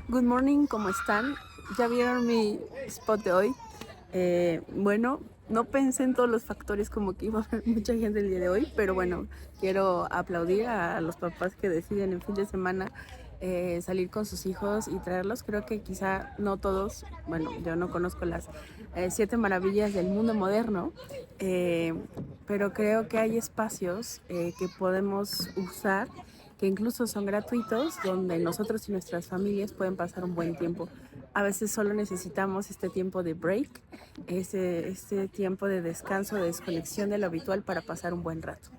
Good morning, ¿cómo están? ¿Ya vieron mi spot de hoy? Bueno, no pensé en todos los factores como que iba a haber mucha gente el día de hoy, pero bueno, quiero aplaudir a los papás que deciden en fin de semana salir con sus hijos y traerlos. Creo que quizá no todos, bueno, yo no conozco las 7 maravillas del mundo moderno, eh, pero creo que hay espacios que podemos usar que incluso son gratuitos, donde nosotros y nuestras familias pueden pasar un buen tiempo. A veces solo necesitamos este tiempo de break, este tiempo de descanso, de desconexión de lo habitual para pasar un buen rato.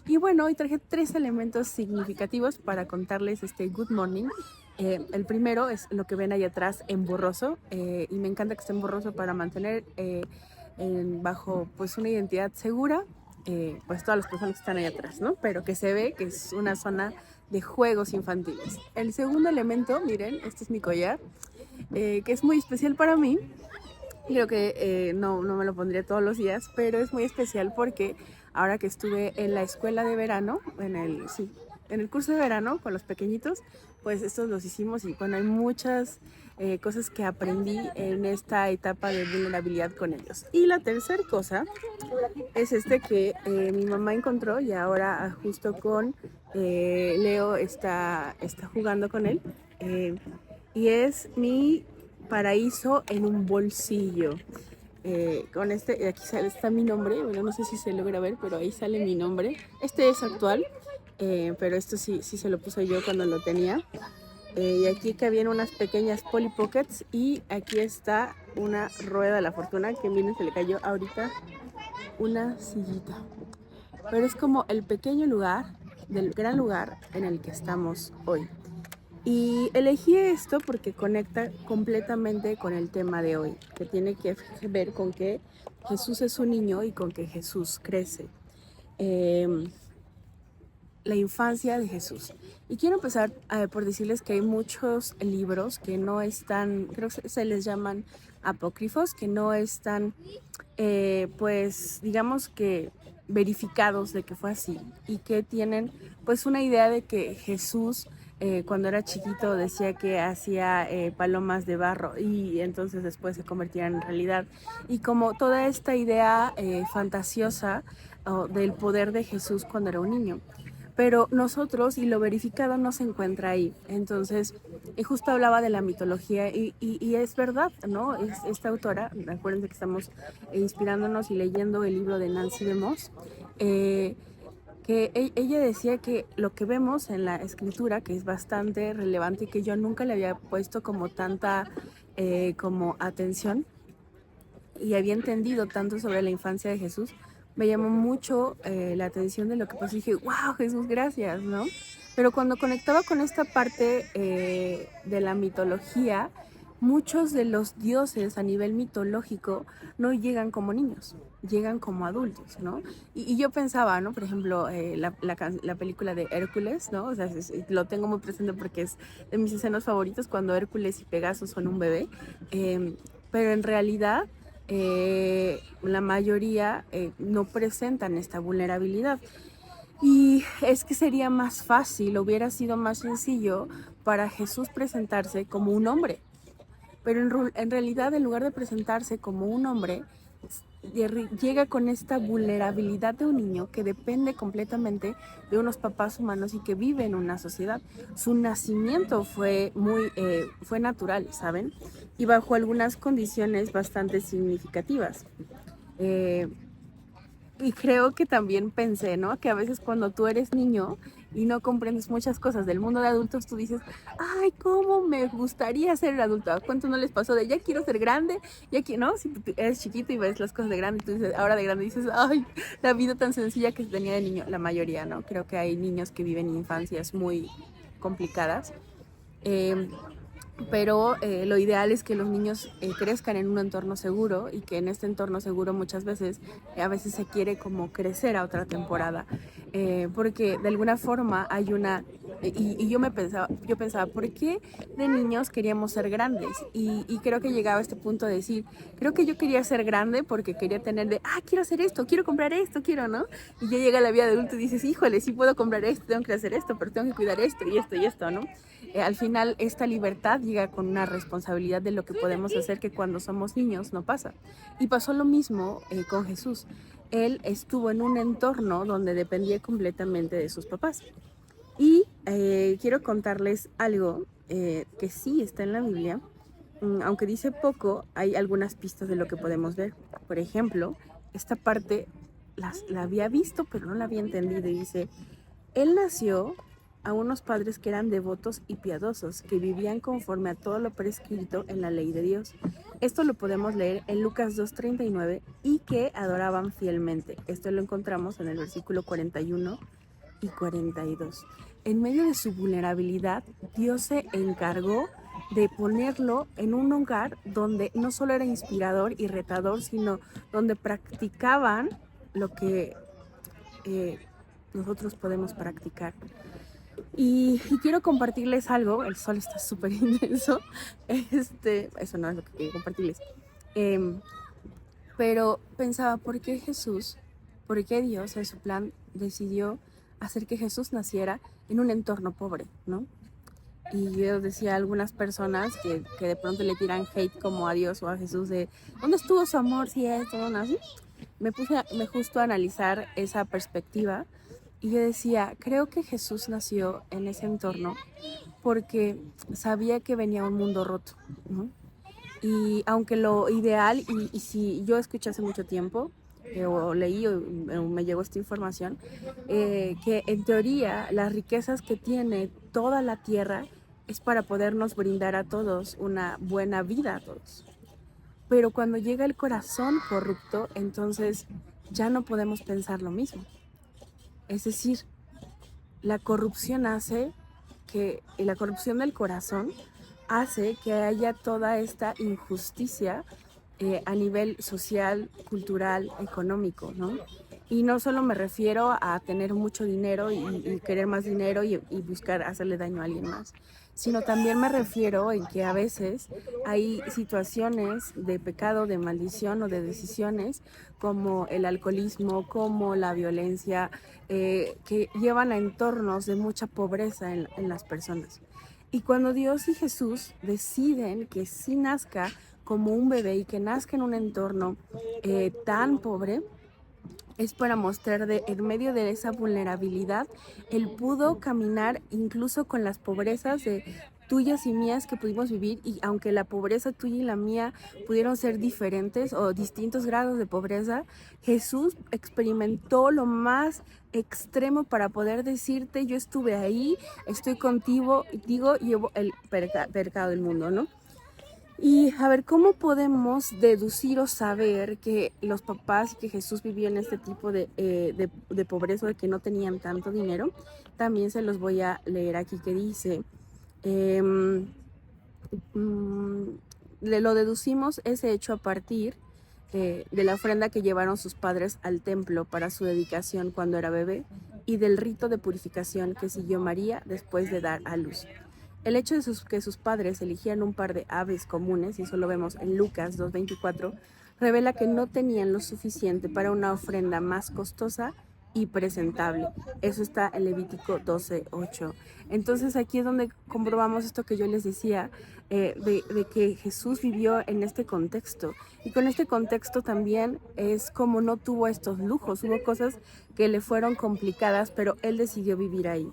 Y bueno, hoy traje 3 elementos significativos para contarles este Good Morning. El primero es lo que ven ahí atrás en borroso, y me encanta que esté en borroso para mantener bajo pues una identidad segura, pues todas las personas que están ahí atrás, ¿no? Pero que se ve que es una zona de juegos infantiles. El segundo elemento, miren, este es mi collar, que es muy especial para mí. Creo que no me lo pondría todos los días, pero es muy especial porque ahora que estuve en la escuela de verano, en el curso de verano con los pequeñitos, pues estos los hicimos y bueno, hay muchas cosas que aprendí en esta etapa de vulnerabilidad con ellos. Y la tercera cosa es este que mi mamá encontró y ahora justo con Leo está jugando con él. Y es mi paraíso en un bolsillo. Con este, aquí está mi nombre, bueno, no sé si se logra ver, pero ahí sale mi nombre. Este es actual, pero esto sí se lo puse yo cuando lo tenía. Y aquí que vienen unas pequeñas Polly Pockets y aquí está una rueda de la fortuna que miren se le cayó ahorita una sillita. Pero es como el pequeño lugar del gran lugar en el que estamos hoy. Y elegí esto porque conecta completamente con el tema de hoy, que tiene que ver con que Jesús es un niño y con que Jesús crece. Eh, la infancia de Jesús. Y quiero empezar por decirles que hay muchos libros que no están, creo que se les llaman apócrifos, que no están, pues, digamos que verificados de que fue así y que tienen, pues, una idea de que Jesús cuando era chiquito decía que hacía palomas de barro y entonces después se convertían en realidad. Y como toda esta idea fantasiosa del poder de Jesús cuando era un niño, pero nosotros, y lo verificado no se encuentra ahí. Entonces, y justo hablaba de la mitología y es verdad, ¿no? Esta autora, acuérdense que estamos inspirándonos y leyendo el libro de Nancy DeMoss, que ella decía que lo que vemos en la escritura, que es bastante relevante y que yo nunca le había puesto como tanta como atención, y había entendido tanto sobre la infancia de Jesús, me llamó mucho la atención de lo que pasó y dije, wow, Jesús, gracias, ¿no? Pero cuando conectaba con esta parte de la mitología, muchos de los dioses a nivel mitológico no llegan como niños, llegan como adultos, ¿no? Y yo pensaba, ¿no? Por ejemplo, la película de Hércules, ¿no? O sea, lo tengo muy presente porque es de mis escenas favoritas cuando Hércules y Pegaso son un bebé, pero en realidad la mayoría no presentan esta vulnerabilidad. Y es que sería más fácil, hubiera sido más sencillo para Jesús presentarse como un hombre. Pero en realidad, en lugar de presentarse como un hombre, llega con esta vulnerabilidad de un niño que depende completamente de unos papás humanos y que vive en una sociedad. Su nacimiento fue natural, ¿saben? Y bajo algunas condiciones bastante significativas. Eh, y creo que también pensé, ¿no? Que a veces cuando tú eres niño y no comprendes muchas cosas del mundo de adultos, tú dices, ay, ¿cómo me gustaría ser adulto? ¿A cuánto no les pasó de ya quiero ser grande? Ya quiero, ¿no? Si tú eres chiquito y ves las cosas de grande, tú dices, ahora de grande dices, ay, la vida tan sencilla que tenía de niño, la mayoría, ¿no? Creo que hay niños que viven infancias muy complicadas. Eh, pero lo ideal es que los niños crezcan en un entorno seguro y que en este entorno seguro muchas veces, a veces se quiere como crecer a otra temporada. porque de alguna forma hay una, y yo pensaba, ¿por qué de niños queríamos ser grandes? Y creo que llegaba a este punto de decir, creo que yo quería ser grande porque quería tener quiero hacer esto, quiero comprar esto, quiero, ¿no? Y ya llega la vida de adulto y dices, híjole, sí puedo comprar esto, tengo que hacer esto, pero tengo que cuidar esto y esto, ¿no? Al final esta libertad llega con una responsabilidad de lo que podemos hacer que cuando somos niños no pasa. Y pasó lo mismo con Jesús. Él estuvo en un entorno donde dependía completamente de sus papás. Y quiero contarles algo que sí está en la Biblia, aunque dice poco, hay algunas pistas de lo que podemos ver. Por ejemplo, esta parte la había visto, pero no la había entendido. Y dice, él nació a unos padres que eran devotos y piadosos, que vivían conforme a todo lo prescrito en la ley de Dios. Esto lo podemos leer en Lucas 2:39 y que adoraban fielmente. Esto lo encontramos en el versículo 41 y 42. En medio de su vulnerabilidad, Dios se encargó de ponerlo en un hogar donde no solo era inspirador y retador, sino donde practicaban lo que nosotros podemos practicar. Y quiero compartirles algo, el sol está súper intenso, eso no es lo que quiero compartirles, pero pensaba, ¿por qué Jesús, por qué Dios en su plan decidió hacer que Jesús naciera en un entorno pobre, ¿no? Y yo decía a algunas personas que de pronto le tiran hate como a Dios o a Jesús de ¿dónde estuvo su amor si esto no así? Me justo a analizar esa perspectiva y yo decía, creo que Jesús nació en ese entorno porque sabía que venía un mundo roto, ¿no? Y aunque lo ideal, y si yo escuché hace mucho tiempo, o leí o me llegó esta información, que en teoría las riquezas que tiene toda la tierra es para podernos brindar a todos una buena vida a todos. Pero cuando llega el corazón corrupto, entonces ya no podemos pensar lo mismo. Es decir, la corrupción la corrupción del corazón hace que haya toda esta injusticia a nivel social, cultural, económico, ¿no? Y no solo me refiero a tener mucho dinero y querer más dinero y buscar hacerle daño a alguien más, sino también me refiero en que a veces hay situaciones de pecado, de maldición o de decisiones como el alcoholismo, como la violencia, que llevan a entornos de mucha pobreza en las personas. Y cuando Dios y Jesús deciden que sí nazca como un bebé y que nazca en un entorno tan pobre, es para mostrar en medio de esa vulnerabilidad, Él pudo caminar incluso con las pobrezas de tuyas y mías que pudimos vivir, y aunque la pobreza tuya y la mía pudieron ser diferentes o distintos grados de pobreza, Jesús experimentó lo más extremo para poder decirte, yo estuve ahí, estoy contigo, llevo el pecado del mundo, ¿no? Y a ver, ¿cómo podemos deducir o saber que los papás y que Jesús vivió en este tipo de pobreza, de que no tenían tanto dinero? También se los voy a leer aquí que dice, lo deducimos ese hecho a partir de la ofrenda que llevaron sus padres al templo para su dedicación cuando era bebé y del rito de purificación que siguió María después de dar a luz. El hecho de que sus padres eligieran un par de aves comunes, y eso lo vemos en Lucas 2:24, revela que no tenían lo suficiente para una ofrenda más costosa y presentable. Eso está en Levítico 12:8. Entonces aquí es donde comprobamos esto que yo les decía, de que Jesús vivió en este contexto. Y con este contexto también es como no tuvo estos lujos. Hubo cosas que le fueron complicadas, pero él decidió vivir ahí.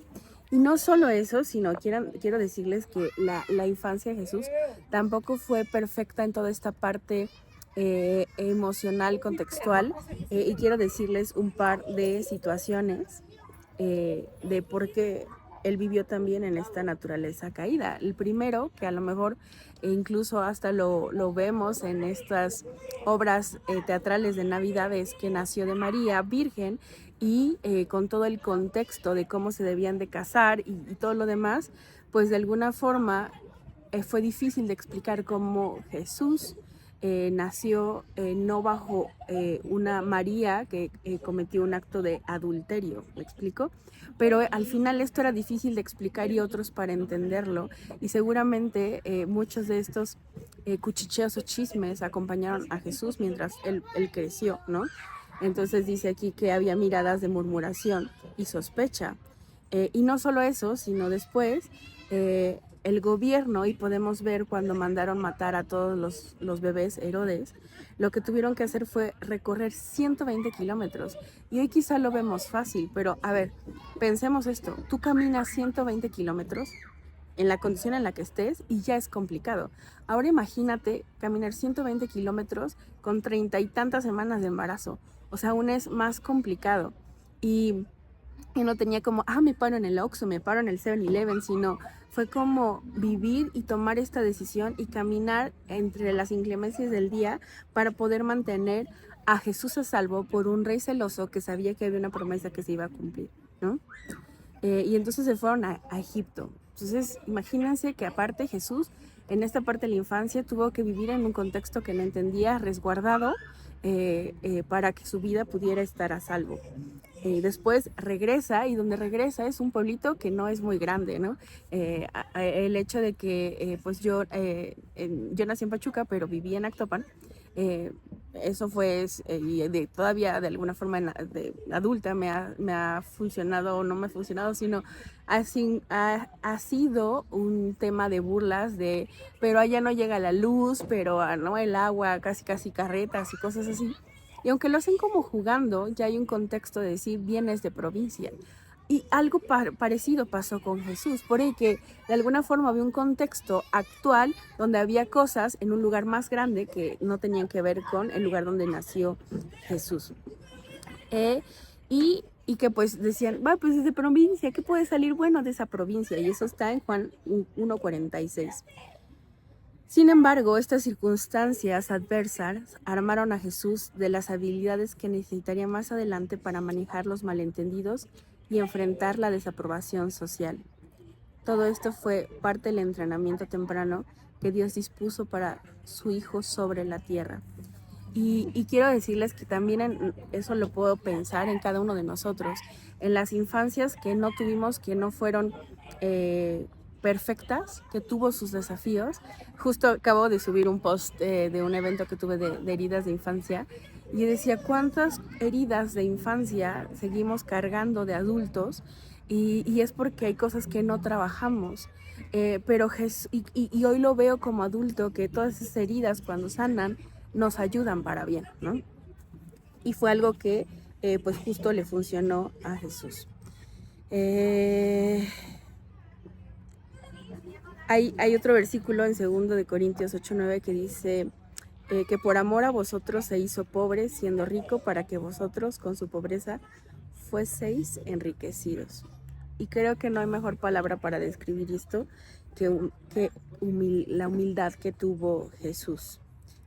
Y no solo eso, sino quiero decirles que la infancia de Jesús tampoco fue perfecta en toda esta parte emocional, contextual, y quiero decirles un par de situaciones de por qué él vivió también en esta naturaleza caída. El primero, que a lo mejor incluso hasta lo vemos en estas obras teatrales de Navidad, es que nació de María, virgen, y con todo el contexto de cómo se debían de casar y todo lo demás, pues de alguna forma fue difícil de explicar cómo Jesús nació no bajo una María que cometió un acto de adulterio, ¿me explico? Pero al final esto era difícil de explicar y otros para entenderlo, y seguramente muchos de estos cuchicheos o chismes acompañaron a Jesús mientras él creció, ¿no? Entonces dice aquí que había miradas de murmuración y sospecha. Y no solo eso, sino después el gobierno, y podemos ver cuando mandaron matar a todos los bebés Herodes, lo que tuvieron que hacer fue recorrer 120 kilómetros. Y hoy quizá lo vemos fácil, pero a ver, pensemos esto, tú caminas 120 kilómetros en la condición en la que estés y ya es complicado. Ahora imagínate caminar 120 kilómetros con 30 y tantas semanas de embarazo. O sea, aún es más complicado. Y no tenía como, me paro en el Oxxo, me paro en el 7-Eleven, sino fue como vivir y tomar esta decisión y caminar entre las inclemencias del día para poder mantener a Jesús a salvo por un rey celoso que sabía que había una promesa que se iba a cumplir, ¿no? Y entonces se fueron a Egipto. Entonces, imagínense que aparte Jesús, en esta parte de la infancia, tuvo que vivir en un contexto que no entendía, resguardado, para que su vida pudiera estar a salvo. Después regresa, y donde regresa es un pueblito que no es muy grande, ¿no? El hecho de que, pues yo nací en Pachuca, pero viví en Actopan, eso fue, y todavía de alguna forma de adulta me ha funcionado, o no me ha funcionado, sino ha sido un tema de burlas, pero allá no llega la luz, pero no el agua, casi carretas y cosas así. Y aunque lo hacen como jugando, ya hay un contexto de decir, vienes de provincia. Y algo parecido pasó con Jesús, por ahí que de alguna forma había un contexto actual donde había cosas en un lugar más grande que no tenían que ver con el lugar donde nació Jesús. Y que pues decían, pues es de provincia, ¿qué puede salir bueno de esa provincia? Y eso está en Juan 1:46. Sin embargo, estas circunstancias adversas armaron a Jesús de las habilidades que necesitaría más adelante para manejar los malentendidos y enfrentar la desaprobación social. Todo esto fue parte del entrenamiento temprano que Dios dispuso para su Hijo sobre la tierra. Y quiero decirles que también eso lo puedo pensar en cada uno de nosotros, en las infancias que no tuvimos, que no fueron perfectas, que tuvo sus desafíos. Justo acabo de subir un post de un evento que tuve de heridas de infancia, y decía cuántas heridas de infancia seguimos cargando de adultos, y es porque hay cosas que no trabajamos. Pero y hoy lo veo como adulto, que todas esas heridas cuando sanan nos ayudan para bien, ¿no? Y fue algo que pues justo le funcionó a Jesús. Hay otro versículo en 2 de Corintios 8:9 que dice que por amor a vosotros se hizo pobre siendo rico para que vosotros con su pobreza fueseis enriquecidos. Y creo que no hay mejor palabra para describir esto que la humildad que tuvo Jesús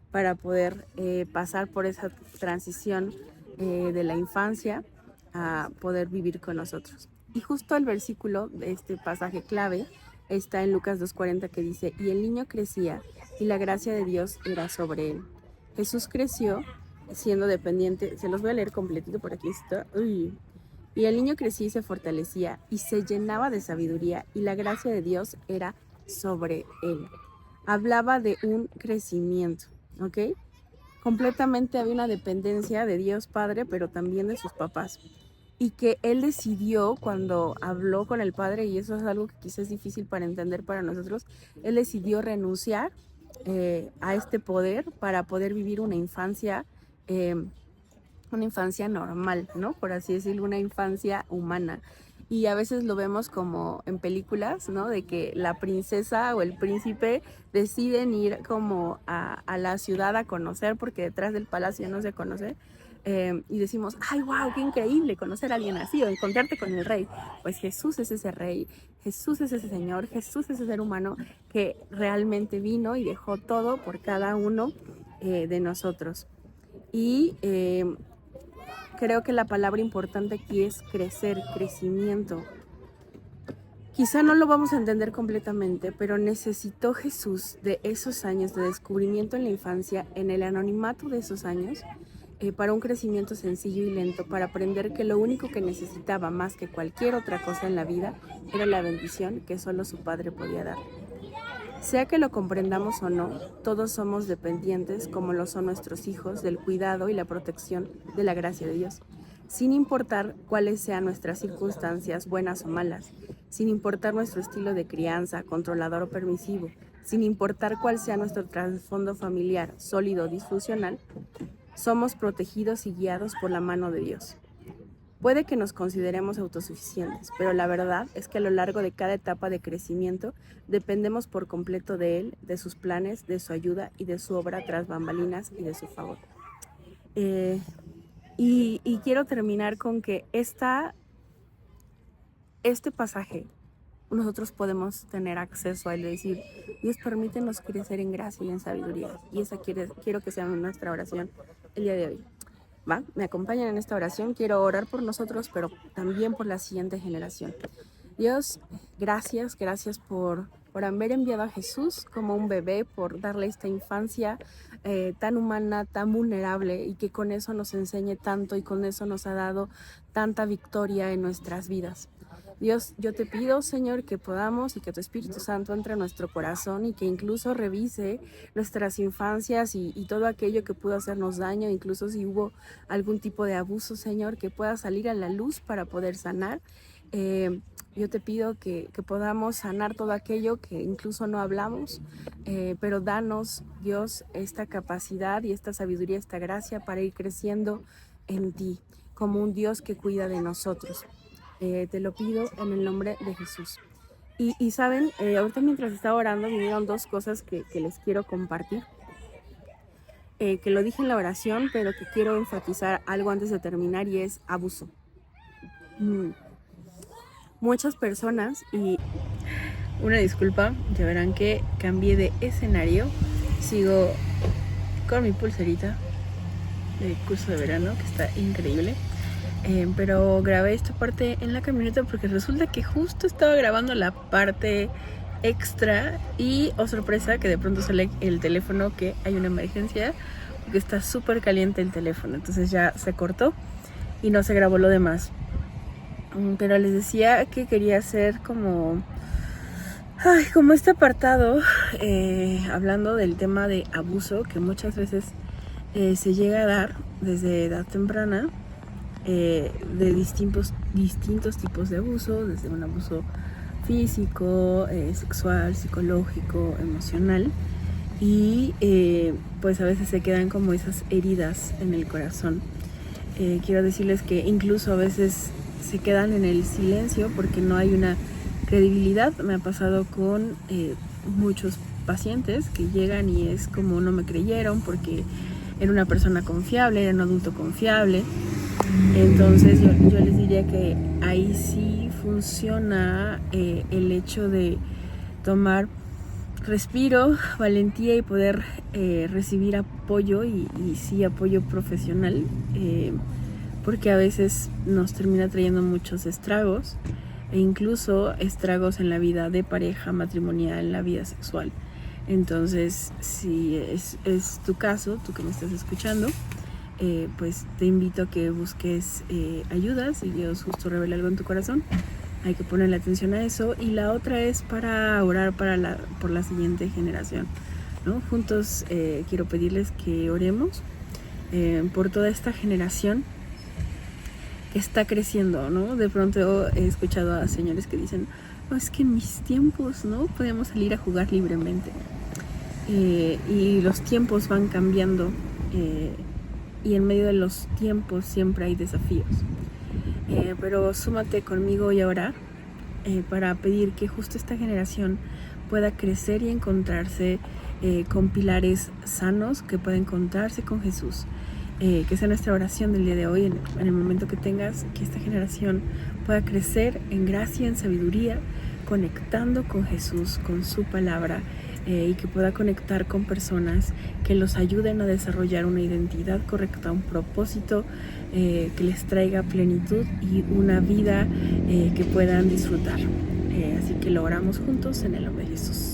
para poder pasar por esa transición de la infancia a poder vivir con nosotros. Y justo el versículo de este pasaje clave está en Lucas 2:40 que dice, y el niño crecía y la gracia de Dios era sobre él. Jesús creció siendo dependiente, se los voy a leer completito, por aquí está. Y el niño crecía y se fortalecía y se llenaba de sabiduría y la gracia de Dios era sobre él. Hablaba de un crecimiento, ¿ok? Completamente había una dependencia de Dios Padre, pero también de sus papás. Y que él decidió, cuando habló con el Padre, y eso es algo que quizás es difícil para entender para nosotros, él decidió renunciar a este poder para poder vivir una infancia normal, ¿no? Por así decirlo, una infancia humana. Y a veces lo vemos como en películas, ¿no? De que la princesa o el príncipe deciden ir como a la ciudad a conocer, porque detrás del palacio no se conoce. Y decimos, ¡ay, wow! ¡Qué increíble conocer a alguien así o encontrarte con el rey! Pues Jesús es ese rey, Jesús es ese Señor, Jesús es ese ser humano que realmente vino y dejó todo por cada uno de nosotros. Y creo que la palabra importante aquí es crecer, crecimiento. Quizá no lo vamos a entender completamente, pero necesitó Jesús de esos años de descubrimiento en la infancia, en el anonimato de esos años, para un crecimiento sencillo y lento, para aprender que lo único que necesitaba más que cualquier otra cosa en la vida era la bendición que solo su Padre podía dar. Sea que lo comprendamos o no, todos somos dependientes, como lo son nuestros hijos, del cuidado y la protección de la gracia de Dios, sin importar cuáles sean nuestras circunstancias, buenas o malas, sin importar nuestro estilo de crianza, controlador o permisivo, sin importar cuál sea nuestro trasfondo familiar, sólido o disfuncional, somos protegidos y guiados por la mano de Dios. Puede que nos consideremos autosuficientes, pero la verdad es que a lo largo de cada etapa de crecimiento dependemos por completo de Él, de sus planes, de su ayuda y de su obra tras bambalinas y de su favor. Y quiero terminar con que este pasaje nosotros podemos tener acceso a él y decir: Dios, permítenos crecer en gracia y en sabiduría. Y esa quiero que sea nuestra oración el día de hoy. ¿Va? Me acompañan en esta oración. Quiero orar por nosotros, pero también por la siguiente generación. Dios, gracias por haber enviado a Jesús como un bebé, por darle esta infancia tan humana, tan vulnerable, y que con eso nos enseñe tanto y con eso nos ha dado tanta victoria en nuestras vidas. Dios, yo te pido, Señor, que podamos y que tu Espíritu Santo entre en nuestro corazón y que incluso revise nuestras infancias y todo aquello que pudo hacernos daño, incluso si hubo algún tipo de abuso, Señor, que pueda salir a la luz para poder sanar. Yo te pido que podamos sanar todo aquello que incluso no hablamos, pero danos, Dios, esta capacidad y esta sabiduría, esta gracia para ir creciendo en ti, como un Dios que cuida de nosotros. Te lo pido en el nombre de Jesús. Y saben, ahorita mientras estaba orando vinieron dos cosas que les quiero compartir, que lo dije en la oración, pero que quiero enfatizar algo antes de terminar, y es abuso. Muchas personas, y una disculpa, ya verán que cambié de escenario, sigo con mi pulserita de curso de verano, que está increíble. Pero grabé esta parte en la camioneta porque resulta que justo estaba grabando la parte extra y, oh sorpresa, que de pronto sale el teléfono que hay una emergencia, porque está súper caliente el teléfono, entonces ya se cortó y no se grabó lo demás. Pero les decía que quería hacer como este apartado, hablando del tema de abuso, que muchas veces se llega a dar desde edad temprana, de distintos tipos de abuso, desde un abuso físico, sexual, psicológico, emocional, y pues a veces se quedan como esas heridas en el corazón. Quiero decirles que incluso a veces se quedan en el silencio porque no hay una credibilidad. Me ha pasado con muchos pacientes que llegan y es como: no me creyeron porque era una persona confiable, era un adulto confiable. Entonces yo les diría que ahí sí funciona el hecho de tomar respiro, valentía y poder recibir apoyo, y sí apoyo profesional, porque a veces nos termina trayendo muchos estragos, e incluso estragos en la vida de pareja, matrimonial, en la vida sexual. Entonces, si es tu caso, tú que me estás escuchando, pues te invito a que busques ayuda. Si Dios justo revela algo en tu corazón, hay que ponerle atención a eso. Y la otra es para orar por la siguiente generación, ¿no? Juntos quiero pedirles que oremos por toda esta generación que está creciendo, ¿no? De pronto he escuchado a señores que dicen: no, es que en mis tiempos no podíamos salir a jugar libremente, y los tiempos van cambiando, y en medio de los tiempos siempre hay desafíos, pero súmate conmigo y a orar para pedir que justo esta generación pueda crecer y encontrarse con pilares sanos, que pueda encontrarse con Jesús. Que sea nuestra oración del día de hoy, en el momento que tengas, que esta generación pueda crecer en gracia, en sabiduría, conectando con Jesús, con su palabra, y que pueda conectar con personas que los ayuden a desarrollar una identidad correcta, un propósito que les traiga plenitud y una vida que puedan disfrutar. Así que lo oramos juntos en el nombre de Jesús.